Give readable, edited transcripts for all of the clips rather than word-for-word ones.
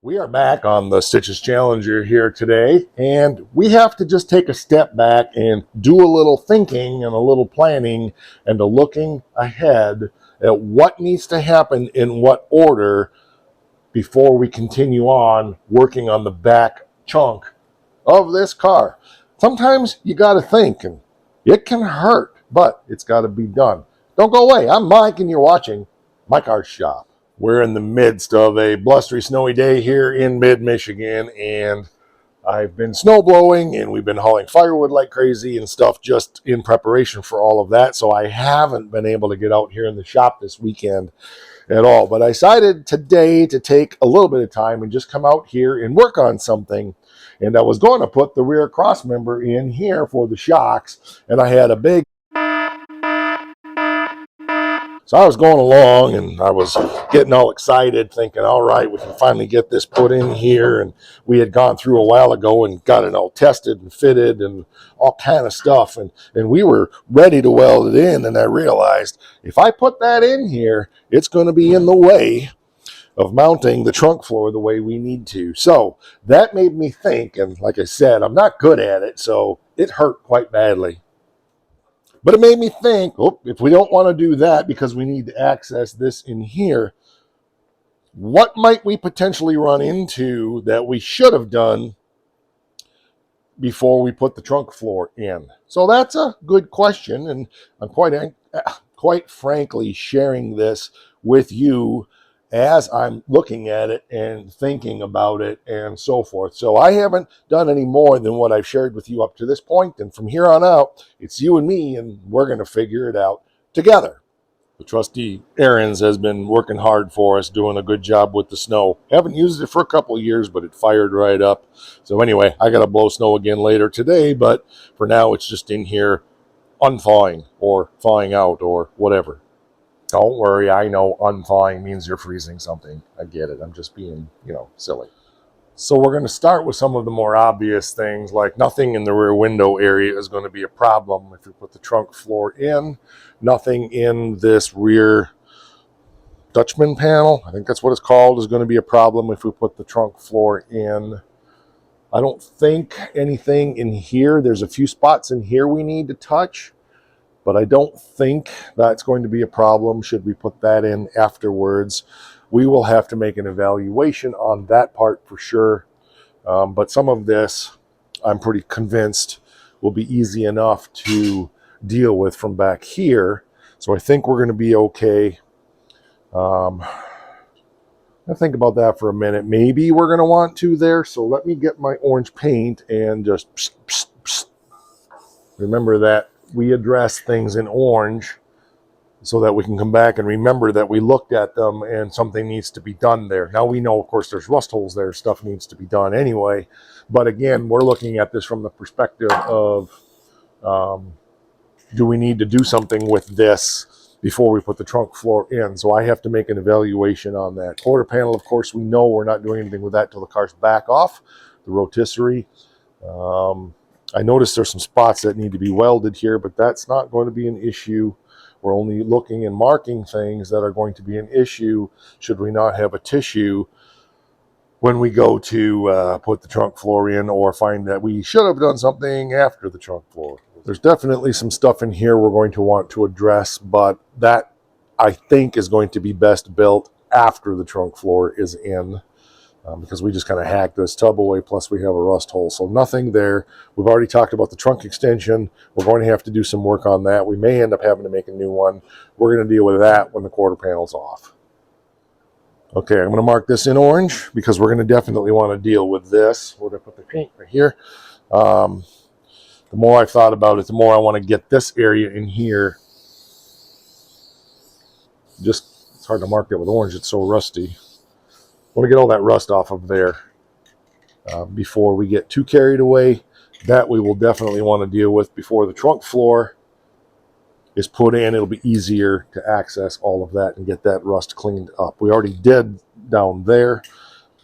We are back on the Stitches Challenger here today, and we have to just take a step back and do a little thinking and a little planning and a looking ahead at what needs to happen in what order before we continue on working on the back chunk of this car. Sometimes you got to think, and it can hurt, but it's got to be done. Don't go away. I'm Mike, and you're watching My Car Shop. We're in the midst of a blustery, snowy day here in mid-Michigan, and I've been snow blowing, and we've been hauling firewood like crazy and stuff just in preparation for all of that, so I haven't been able to get out here in the shop this weekend at all. But I decided today to take a little bit of time and just come out here and work on something. And I was going to put the rear cross member in here for the shocks, and I had a big... So I was going along and I was getting all excited thinking, all right, we can finally get this put in here. And we had gone through a while ago and got it all tested and fitted and all kind of stuff. And we were ready to weld it in. And I realized if I put that in here, it's going to be in the way of mounting the trunk floor the way we need to. So that made me think. And like I said, I'm not good at it. So it hurt quite badly. But it made me think, oh, if we don't want to do that because we need to access this in here, what might we potentially run into that we should have done before we put the trunk floor in? So that's a good question, and I'm quite frankly sharing this with you as I'm looking at it and thinking about it and so forth. So I haven't done any more than what I've shared with you up to this point. And from here on out, it's you and me, and we're going to figure it out together. The trusty Aaron's has been working hard for us, doing a good job with the snow. Haven't used it for a couple of years, but it fired right up. So anyway, I got to blow snow again later today, but for now it's just in here unthawing or thawing out or whatever. Don't worry, I know unthawing means you're freezing something. I get it. I'm just being, silly. So we're going to start with some of the more obvious things, like nothing in the rear window area is going to be a problem if we put the trunk floor in. Nothing in this rear Dutchman panel, I think that's what it's called, is going to be a problem if we put the trunk floor in. I don't think anything in here. There's a few spots in here we need to touch, but I don't think that's going to be a problem should we put that in afterwards. We will have to make an evaluation on that part for sure. But some of this, I'm pretty convinced, will be easy enough to deal with from back here. So I think we're going to be okay. I think about that for a minute. Maybe we're going to want to there. So let me get my orange paint and just psst, psst, psst. Remember that we address things in orange so that we can come back and remember that we looked at them and something needs to be done there. Now we know, of course, there's rust holes there. Stuff needs to be done anyway. But again, we're looking at this from the perspective of do we need to do something with this before we put the trunk floor in? So I have to make an evaluation on that. Quarter panel, of course, we know we're not doing anything with that till the car's back off the rotisserie. I noticed there's some spots that need to be welded here, but that's not going to be an issue. We're only looking and marking things that are going to be an issue should we not have a tissue when we go to put the trunk floor in or find that we should have done something after the trunk floor. There's definitely some stuff in here we're going to want to address, but that I think is going to be best built after the trunk floor is in. Because we just kind of hacked this tub away, plus we have a rust hole. So nothing there. We've already talked about the trunk extension. We're going to have to do some work on that. We may end up having to make a new one. We're going to deal with that when the quarter panel's off. Okay, I'm going to mark this in orange because we're going to definitely want to deal with this. We're going to put the paint right here. The more I've thought about it, the more I want to get this area in here. It's hard to mark it with orange. It's so rusty. I want to get all that rust off of there before we get too carried away. That we will definitely want to deal with before the trunk floor is put in. It'll be easier to access all of that and get that rust cleaned up. We already did down there.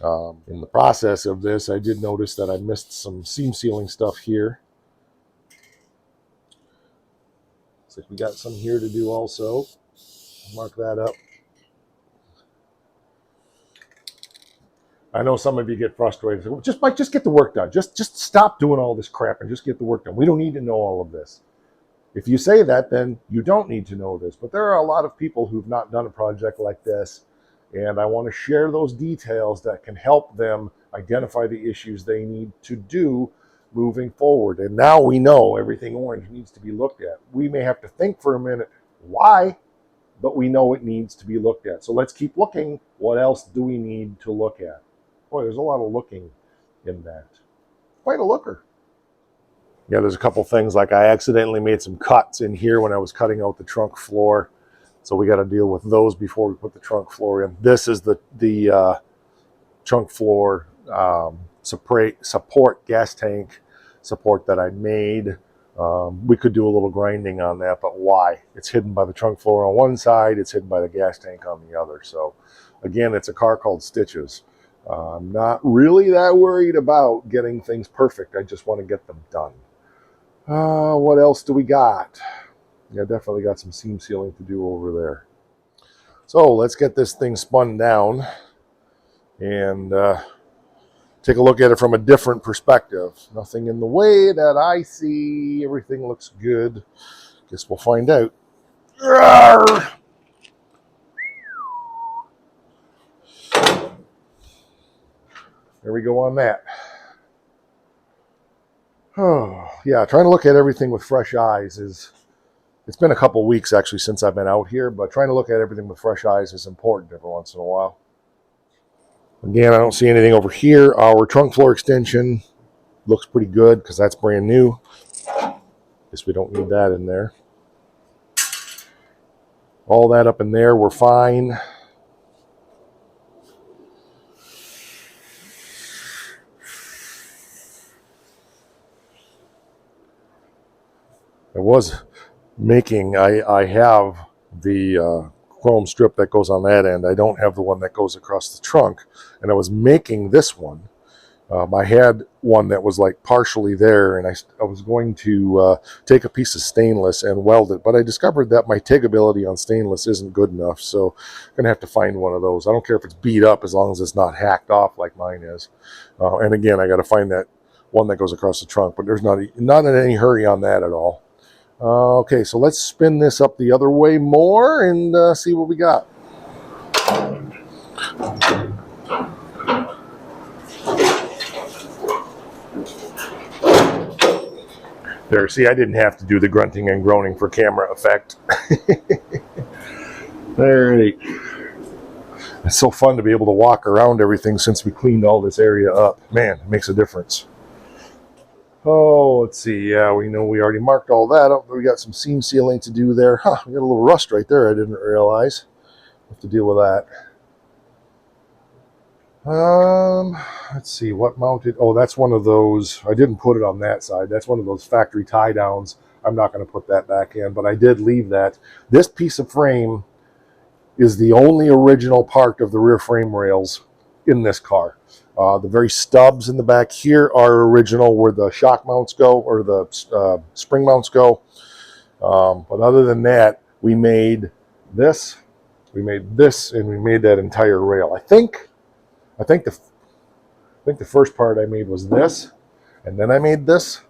In the process of this, I did notice that I missed some seam sealing stuff here. Looks like we got some here to do also. Mark that up. I know some of you get frustrated. Well, just get the work done. Just stop doing all this crap and just get the work done. We don't need to know all of this. If you say that, then you don't need to know this. But there are a lot of people who've not done a project like this, and I want to share those details that can help them identify the issues they need to do moving forward. And now we know everything orange needs to be looked at. We may have to think for a minute why, but we know it needs to be looked at. So let's keep looking. What else do we need to look at? Boy, there's a lot of looking in that. Quite a looker. Yeah, there's a couple things, like I accidentally made some cuts in here when I was cutting out the trunk floor. So we got to deal with those before we put the trunk floor in. This is the trunk floor support, gas tank support that I made. We could do a little grinding on that, but why? It's hidden by the trunk floor on one side, it's hidden by the gas tank on the other. So again, it's a car called Stitches. I'm not really that worried about getting things perfect. I just want to get them done. What else do we got? Yeah, definitely got some seam sealing to do over there. So let's get this thing spun down and take a look at it from a different perspective. Nothing in the way that I see. Everything looks good. Guess we'll find out. Rawr! There we go on that. Oh, yeah, trying to look at everything with fresh eyes is... It's been a couple weeks actually since I've been out here, but trying to look at everything with fresh eyes is important every once in a while. Again, I don't see anything over here. Our trunk floor extension looks pretty good because that's brand new. Guess we don't need that in there. All that up in there, we're fine. I have the chrome strip that goes on that end. I don't have the one that goes across the trunk, and I was making this one. I had one that was like partially there, and I was going to take a piece of stainless and weld it, but I discovered that my takeability on stainless isn't good enough, so I'm going to have to find one of those. I don't care if it's beat up as long as it's not hacked off like mine is. And again, I got to find that one that goes across the trunk, but there's not in any hurry on that at all. Okay, so let's spin this up the other way more and see what we got. There, see, I didn't have to do the grunting and groaning for camera effect. Alright. It's so fun to be able to walk around everything since we cleaned all this area up. Man, it makes a difference. Oh, let's see. Yeah, we know we already marked all that up. We got some seam sealing to do there. Huh, we got a little rust right there I didn't realize. Have to deal with that. Let's see, what mounted? Oh, that's one of those. I didn't put it on that side. That's one of those factory tie downs. I'm not going to put that back in, but I did leave that. This piece of frame is the only original part of the rear frame rails in this car. The very stubs in the back here are original, where the shock mounts go, or the spring mounts go. But other than that, we made this, and we made that entire rail. I think the first part I made was this, and then I made this.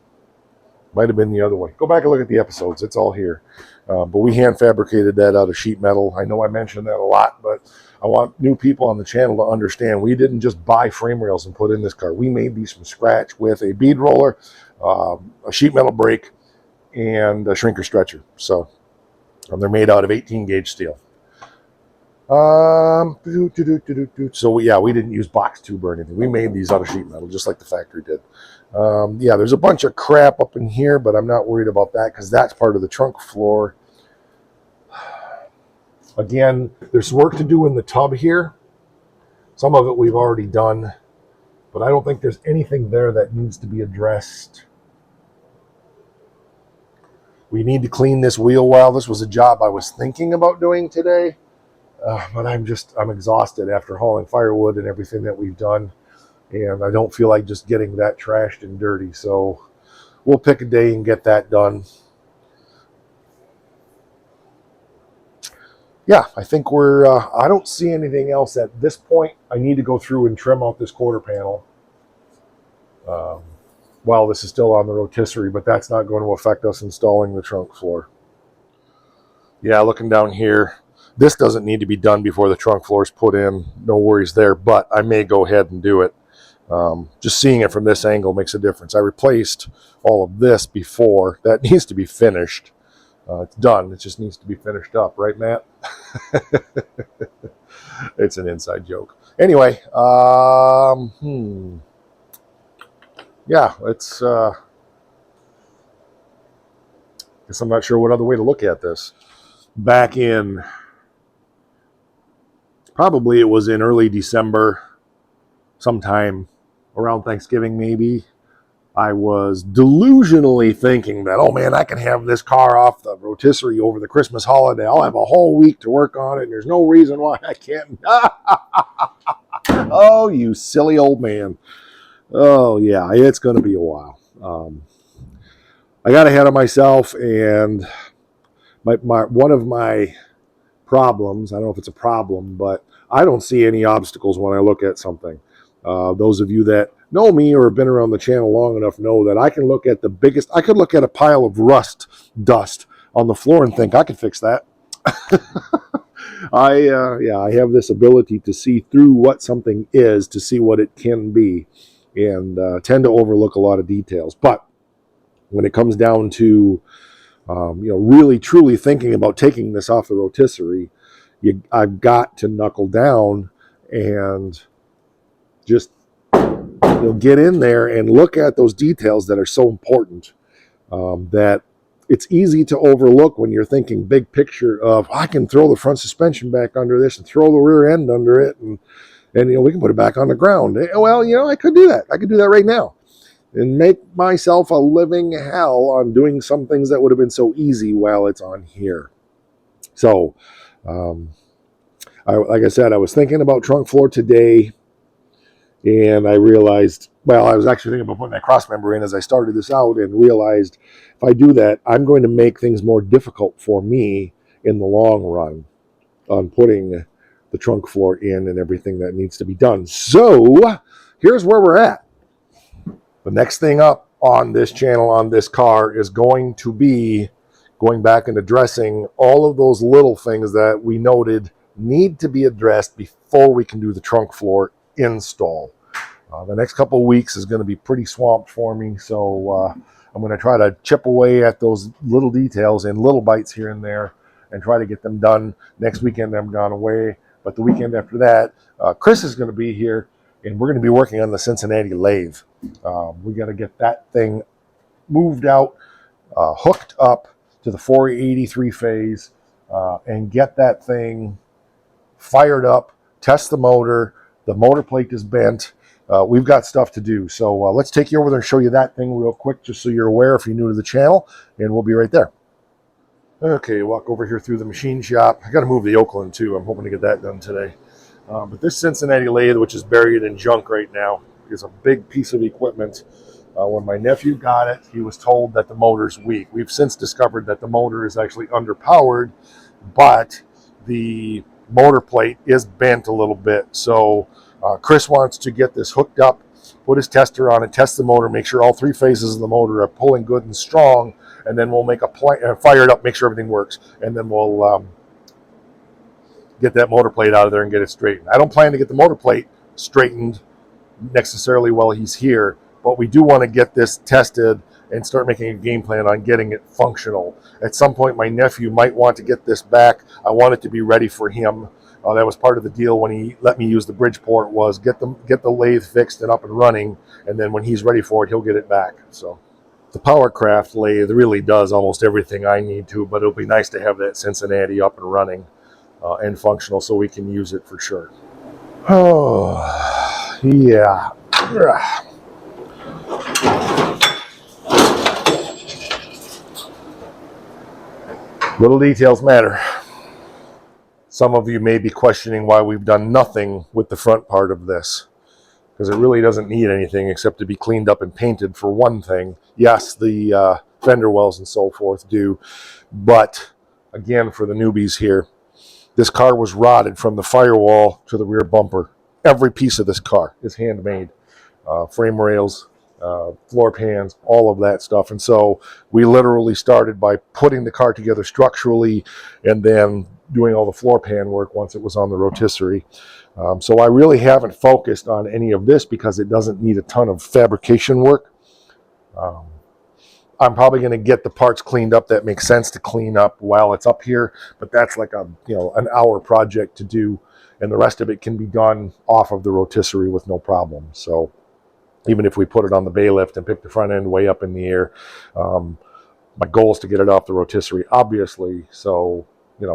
Might have been the other way. Go back and look at the episodes. It's all here. But we hand fabricated that out of sheet metal. I know I mentioned that a lot, but I want new people on the channel to understand we didn't just buy frame rails and put in this car. We made these from scratch with a bead roller, a sheet metal brake, and a shrinker stretcher. So they're made out of 18 gauge steel. So we didn't use box tube or anything. We made these out of sheet metal, just like the factory did. Yeah, there's a bunch of crap up in here, but I'm not worried about that because that's part of the trunk floor. Again, there's work to do in the tub here. Some of it we've already done, but I don't think there's anything there that needs to be addressed. We need to clean this wheel well. This was a job I was thinking about doing today. But I'm exhausted after hauling firewood and everything that we've done, and I don't feel like just getting that trashed and dirty. So we'll pick a day and get that done. yeah, I think we're, I don't see anything else at this point. I need to go through and trim out this quarter panel while this is still on the rotisserie, but that's not going to affect us installing the trunk floor. Yeah, looking down here, this doesn't need to be done before the trunk floor is put in. No worries there, but I may go ahead and do it. Just seeing it from this angle makes a difference. I replaced all of this before. That needs to be finished. It's done. It just needs to be finished up. Right, Matt? It's an inside joke. Anyway, yeah, it's... guess I'm not sure what other way to look at this. Back in... Probably it was in early December, sometime around Thanksgiving maybe, I was delusionally thinking that, oh man, I can have this car off the rotisserie over the Christmas holiday. I'll have a whole week to work on it, and there's no reason why I can't. Oh, you silly old man. Oh, yeah, it's going to be a while. I got ahead of myself, and one of my problems, I don't know if it's a problem, but I don't see any obstacles when I look at something. Those of you that know me or have been around the channel long enough know that I can look at the biggest, I could look at a pile of rust dust on the floor and think I could fix that. I have this ability to see through what something is to see what it can be, and tend to overlook a lot of details. But when it comes down to really truly thinking about taking this off the rotisserie, I've got to knuckle down and just get in there and look at those details that are so important, that it's easy to overlook when you're thinking big picture of, I can throw the front suspension back under this and throw the rear end under it, and we can put it back on the ground. Well, I could do that. I could do that right now and make myself a living hell on doing some things that would have been so easy while it's on here. So, like I said, I was thinking about trunk floor today, and I realized, I was actually thinking about putting that cross member in as I started this out, and realized if I do that, I'm going to make things more difficult for me in the long run on putting the trunk floor in and everything that needs to be done. So here's where we're at. The next thing up on this channel on this car is going to be going back and addressing all of those little things that we noted need to be addressed before we can do the trunk floor install. The next couple of weeks is going to be pretty swamped for me, so I'm going to try to chip away at those little details in little bites here and there and try to get them done. Next weekend I'm gone away, but the weekend after that, Chris is going to be here, and we're going to be working on the Cincinnati lathe. We got to get that thing moved out, hooked up to the 483 phase, and get that thing fired up, test the motor. The motor plate is bent. We've got stuff to do. So let's take you over there and show you that thing real quick, just so you're aware if you're new to the channel, and we'll be right there. Okay, walk over here through the machine shop. I got to move the Oakland too. I'm hoping to get that done today. But this Cincinnati lathe, which is buried in junk right now, is a big piece of equipment. When my nephew got it, he was told that the motor's weak. We've since discovered that the motor is actually underpowered, but the motor plate is bent a little bit. So Chris wants to get this hooked up, put his tester on it, test the motor, make sure all three phases of the motor are pulling good and strong, and then we'll make a fire it up, make sure everything works, and then we'll get that motor plate out of there and get it straightened. I don't plan to get the motor plate straightened necessarily while he's here, but we do want to get this tested and start making a game plan on getting it functional. At some point, my nephew might want to get this back. I want it to be ready for him. That was part of the deal when he let me use the Bridgeport, was get the lathe fixed and up and running, and then when he's ready for it, he'll get it back. So the Powercraft lathe really does almost everything I need to, but it'll be nice to have that Cincinnati up and running and functional so we can use it for sure. Oh, yeah. Little details matter. Some of you may be questioning why we've done nothing with the front part of this, because it really doesn't need anything except to be cleaned up and painted for one thing. Yes, the fender wells and so forth do, but again, for the newbies here, This car was rotted from the firewall to the rear bumper. Every piece of this car is handmade. Frame rails, floor pans, all of that stuff. And so we literally started by putting the car together structurally and then doing all the floor pan work once it was on the rotisserie. So I really haven't focused on any of this because it doesn't need a ton of fabrication work. I'm probably going to get the parts cleaned up that make sense to clean up while it's up here, but that's like a an hour project to do, and the rest of it can be done off of the rotisserie with no problem. So even if we put it on the bay lift and pick the front end way up in the air, my goal is to get it off the rotisserie, obviously. So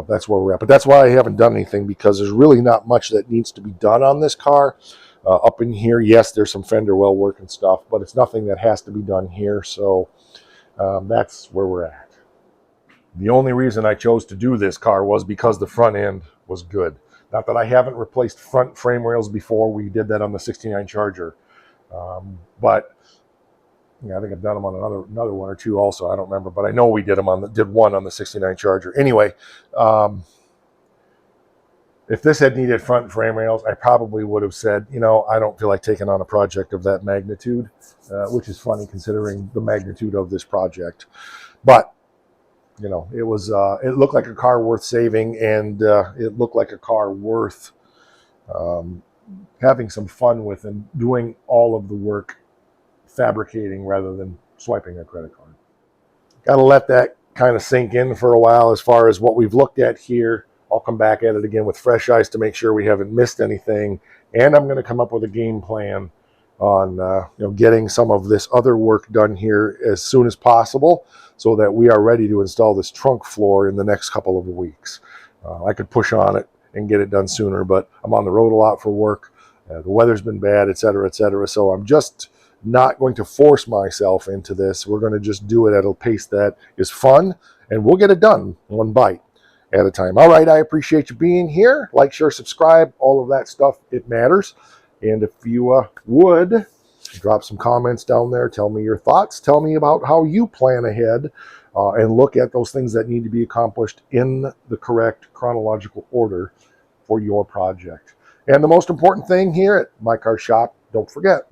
that's where we're at. But that's why I haven't done anything, because there's really not much that needs to be done on this car. Up in here, yes, there's some fender well work and stuff, but it's nothing that has to be done here. So that's where we're at. The only reason I chose to do this car was because the front end was good. Not that I haven't replaced front frame rails before. We did that on the 69 Charger. But I think I've done them on another one or two also. I don't remember, but I know we did one on the 69 Charger. Anyway, if this had needed front frame rails, I probably would have said, I don't feel like taking on a project of that magnitude, which is funny considering the magnitude of this project. But it was it looked like a car worth saving, and it looked like a car worth having some fun with and doing all of the work fabricating rather than swiping a credit card. Got to let that kind of sink in for a while as far as what we've looked at here. I'll come back at it again with fresh eyes to make sure we haven't missed anything, and I'm going to come up with a game plan on getting some of this other work done here as soon as possible so that we are ready to install this trunk floor in the next couple of weeks. I could push on it and get it done sooner, but I'm on the road a lot for work. The weather's been bad, etc., etc. So I'm just not going to force myself into this. We're going to just do it at a pace that is fun, and we'll get it done one bite at a time. All right, I appreciate you being here. Like, share, subscribe, all of that stuff. It matters. And if you would, drop some comments down there. Tell me your thoughts. Tell me about how you plan ahead and look at those things that need to be accomplished in the correct chronological order for your project. And the most important thing here at My Car Shop, don't forget,